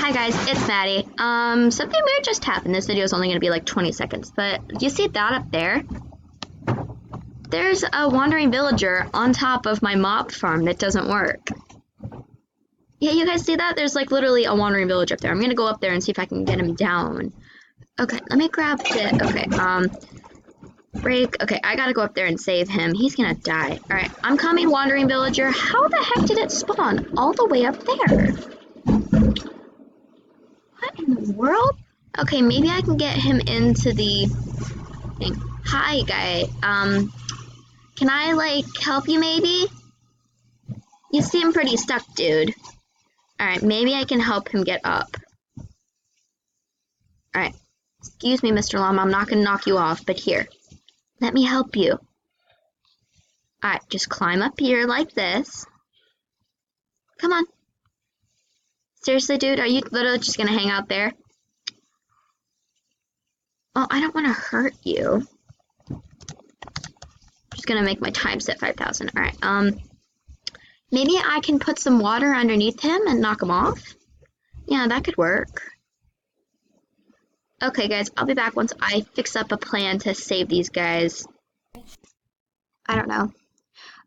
Hi guys, it's Maddie. Something weird just happened. This video is only gonna be like 20 seconds, but do you see that up there? There's a wandering villager on top of my mob farm that doesn't work. Yeah, you guys see that? There's like literally a wandering village up there. I'm gonna go up there and see if I can get him down. Okay, let me grab it. Okay, break. Okay, I gotta go up there and save him. He's gonna die. Alright, I'm coming, wandering villager. How the heck did it spawn all the way up there? What in the world? Okay, maybe I can get him into the thing. Hi, guy. Can I, like, help you maybe? You seem pretty stuck, dude. Alright, maybe I can help him get up. Alright. Excuse me, Mr. Llama, I'm not gonna knock you off, but here. Let me help you. Alright, just climb up here like this. Come on. Seriously, dude, are you literally just gonna hang out there? Oh, I don't want to hurt you. Just gonna make my time set 5,000. Alright, maybe I can put some water underneath him and knock him off? Yeah, that could work. Okay, guys, I'll be back once I fix up a plan to save these guys. I don't know.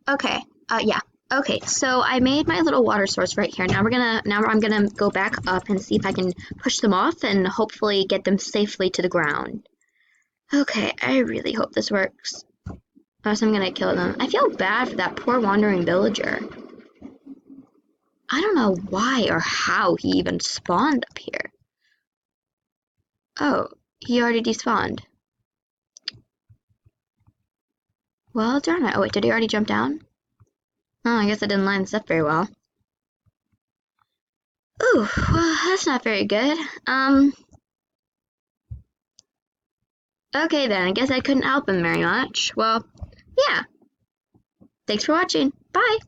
Okay, yeah. Okay, so I made my little water source right here. Now I'm gonna go back up and see if I can push them off and hopefully get them safely to the ground. Okay, I really hope this works. Or else I'm gonna kill them. I feel bad for that poor wandering villager. I don't know why or how he even spawned up here. Oh, he already despawned. Well, darn it. Oh, wait, did he already jump down? Oh, I guess I didn't line this up very well. Ooh, well, that's not very good. Okay then, I guess I couldn't help him very much. Well, yeah. Thanks for watching. Bye!